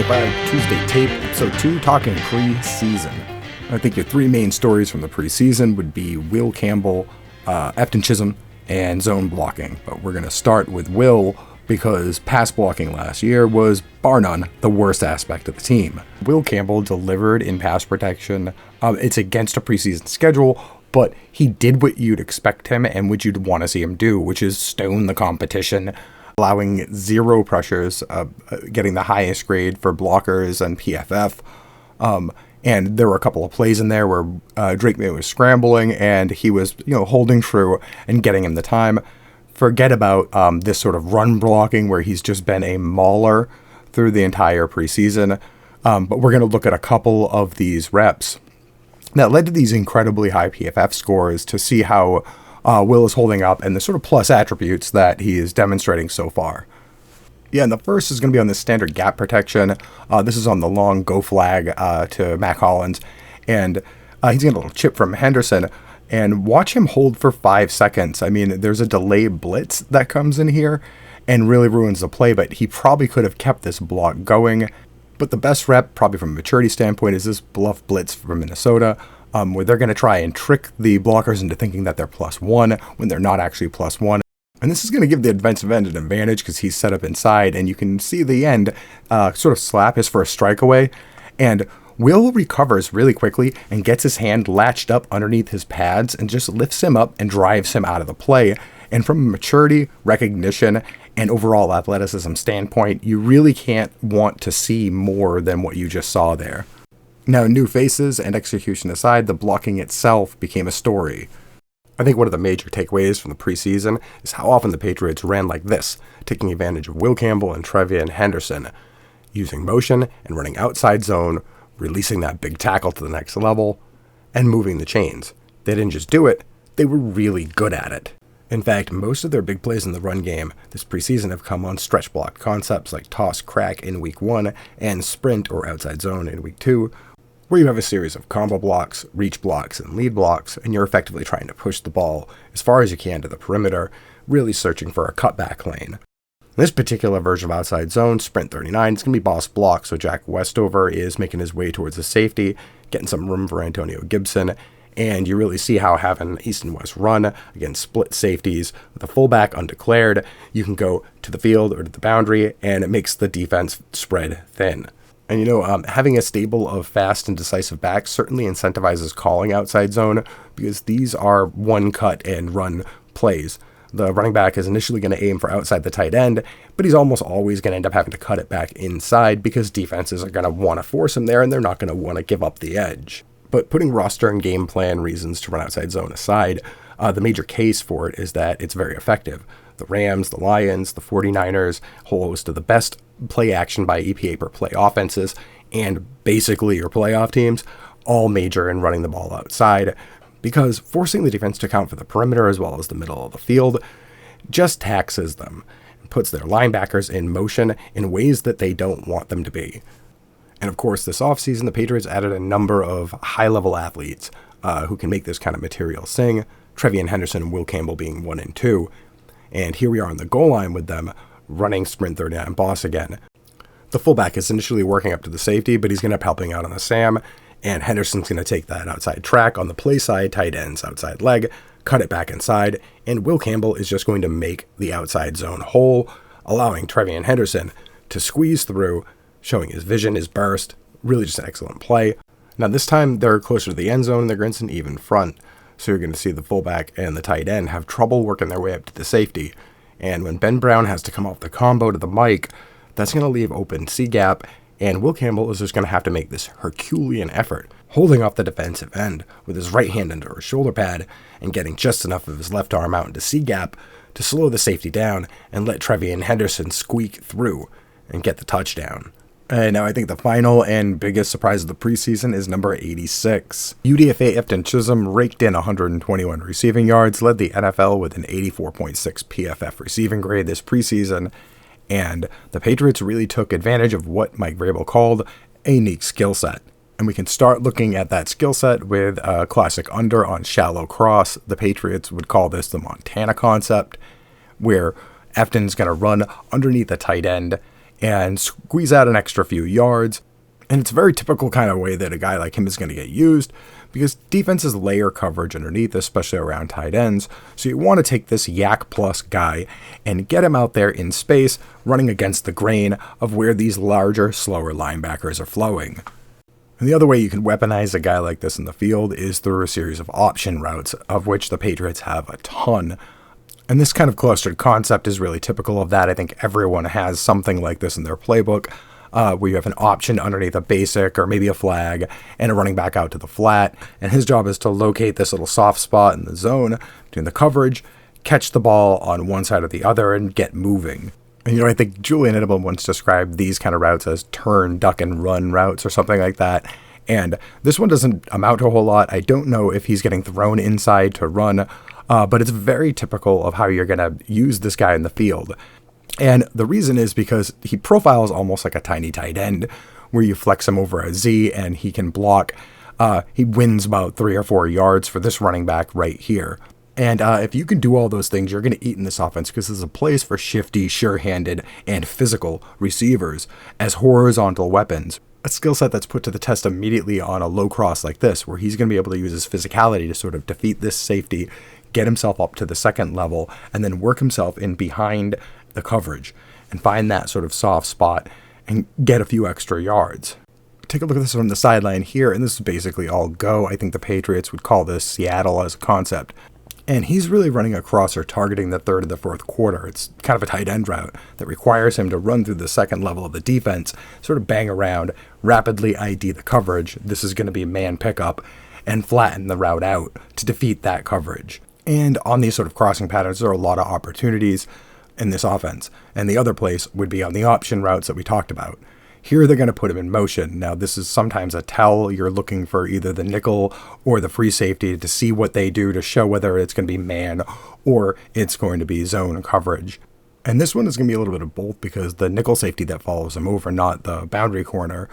25 Tuesday Tape, Episode 2, talking preseason. I think your three main stories from the preseason would be Will Campbell, Efton Chism, and zone blocking. But we're going to start with Will because pass blocking last year was, bar none, the worst aspect of the team. Will Campbell delivered in pass protection. It's against a preseason schedule, but he did what you'd expect him and what you'd want to see him do, which is stone the competition, allowing zero pressures, getting the highest grade for blockers and PFF. And there were a couple of plays in there where Drake May was scrambling and he was, holding true and getting him the time. Forget about this sort of run blocking where he's just been a mauler through the entire preseason. But we're going to look at a couple of these reps that led to these incredibly high PFF scores to see how Will is holding up and the sort of plus attributes that he is demonstrating so far. Yeah, and the first is going to be on the standard gap protection. This is on the long go flag to Mac Hollins. And he's getting a little chip from Henderson. And watch him hold for 5 seconds. I mean, there's a delay blitz that comes in here and really ruins the play, but he probably could have kept this block going. But the best rep, probably from a maturity standpoint, is this bluff blitz from Minnesota, where they're going to try and trick the blockers into thinking that they're +1 when they're not actually +1. And this is going to give the defensive end an advantage because he's set up inside, and you can see the end sort of slap his first strike away. And Will recovers really quickly and gets his hand latched up underneath his pads and just lifts him up and drives him out of the play. And from a maturity, recognition, and overall athleticism standpoint, you really can't want to see more than what you just saw there. Now, new faces and execution aside, the blocking itself became a story. I think one of the major takeaways from the preseason is how often the Patriots ran like this, taking advantage of Will Campbell and Treveyon Henderson, using motion and running outside zone, releasing that big tackle to the next level, and moving the chains. They didn't just do it, they were really good at it. In fact, most of their big plays in the run game this preseason have come on stretch block concepts like toss crack in week 1 and sprint or outside zone in week 2, where you have a series of combo blocks, reach blocks, and lead blocks, and you're effectively trying to push the ball as far as you can to the perimeter, really searching for a cutback lane. In this particular version of outside zone, Sprint 39, it's going to be boss block, so Jack Westover is making his way towards the safety, getting some room for Antonio Gibson, and you really see how having East and West run against split safeties with a fullback undeclared, you can go to the field or to the boundary, and it makes the defense spread thin. And having a stable of fast and decisive backs certainly incentivizes calling outside zone because these are one cut and run plays. The running back is initially going to aim for outside the tight end, but he's almost always going to end up having to cut it back inside because defenses are going to want to force him there and they're not going to want to give up the edge. But putting roster and game plan reasons to run outside zone aside, the major case for it is that it's very effective. The Rams, the Lions, the 49ers, a whole host of the best play action by EPA per play offenses, and basically your playoff teams, all major in running the ball outside, because forcing the defense to account for the perimeter as well as the middle of the field just taxes them and puts their linebackers in motion in ways that they don't want them to be. And of course, this offseason, the Patriots added a number of high-level athletes who can make this kind of material sing, Treveyon Henderson and Will Campbell being 1 and 2. And here we are on the goal line with them running Sprint 39 boss again. The fullback is initially working up to the safety, but he's going to end up helping out on the Sam, and Henderson's going to take that outside track on the play side, tight ends, outside leg, cut it back inside, and Will Campbell is just going to make the outside zone whole, allowing Treveyon Henderson to squeeze through, showing his vision, his burst, really just an excellent play. Now this time they're closer to the end zone and they're against an even front. So you're going to see the fullback and the tight end have trouble working their way up to the safety. And when Ben Brown has to come off the combo to the mic, that's going to leave open C-gap, and Will Campbell is just going to have to make this Herculean effort, holding off the defensive end with his right hand under his shoulder pad and getting just enough of his left arm out into C-gap to slow the safety down and let Treveyon Henderson squeak through and get the touchdown. And now I think the final and biggest surprise of the preseason is number 86. UDFA Efton Chism raked in 121 receiving yards, led the NFL with an 84.6 PFF receiving grade this preseason, and the Patriots really took advantage of what Mike Vrabel called a unique skill set. And we can start looking at that skill set with a classic under on shallow cross. The Patriots would call this the Montana concept, where Efton's going to run underneath the tight end and squeeze out an extra few yards. And it's a very typical kind of way that a guy like him is going to get used, because defenses layer coverage underneath, especially around tight ends. So you want to take this yak plus guy and get him out there in space, running against the grain of where these larger, slower linebackers are flowing. And the other way you can weaponize a guy like this in the field is through a series of option routes, of which the Patriots have a ton. And this kind of clustered concept is really typical of that. I think everyone has something like this in their playbook, where you have an option underneath a basic or maybe a flag and a running back out to the flat. And his job is to locate this little soft spot in the zone between the coverage, catch the ball on one side or the other, and get moving. And, I think Julian Edelman once described these kind of routes as turn, duck, and run routes or something like that. And this one doesn't amount to a whole lot. I don't know if he's getting thrown inside to run, but it's very typical of how you're going to use this guy in the field. And the reason is because he profiles almost like a tiny tight end, where you flex him over a Z and he can block. He wins about 3 or 4 yards for this running back right here. And if you can do all those things, you're going to eat in this offense, because there's a place for shifty, sure-handed, and physical receivers as horizontal weapons. A skill set that's put to the test immediately on a low cross like this, where he's going to be able to use his physicality to sort of defeat this safety, get himself up to the second level, and then work himself in behind the coverage and find that sort of soft spot and get a few extra yards. Take a look at this from the sideline here, and this is basically all go. I think the Patriots would call this Seattle as a concept. And he's really running a crosser targeting the third and the fourth quarter. It's kind of a tight end route that requires him to run through the second level of the defense, sort of bang around, rapidly ID the coverage. This is going to be man pickup, and flatten the route out to defeat that coverage. And on these sort of crossing patterns, there are a lot of opportunities in this offense. And the other place would be on the option routes that we talked about. Here they're going to put him in motion. Now, this is sometimes a tell. You're looking for either the nickel or the free safety to see what they do to show whether it's going to be man or it's going to be zone coverage. And this one is going to be a little bit of both, because the nickel safety that follows him over, not the boundary corner,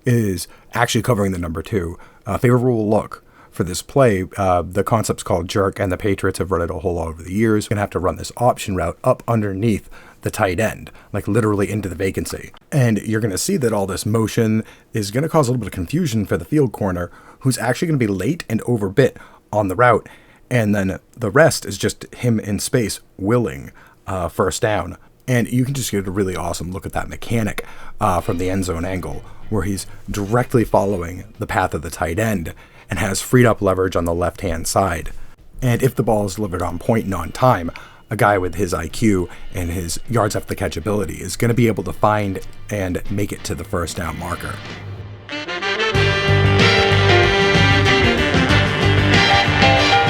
is actually covering the number 2. Favorable look for this play. The concept's called jerk, and the Patriots have run it a whole lot over the years. You're going to have to run this option route up underneath the tight end, like literally into the vacancy. And you're going to see that all this motion is going to cause a little bit of confusion for the field corner, who's actually going to be late and overbit on the route. And then the rest is just him in space, willing first down. And you can just get a really awesome look at that mechanic from the end zone angle, where he's directly following the path of the tight end and has freed up leverage on the left-hand side. And if the ball is delivered on point and on time, a guy with his IQ and his yards after the catch ability is going to be able to find and make it to the first down marker.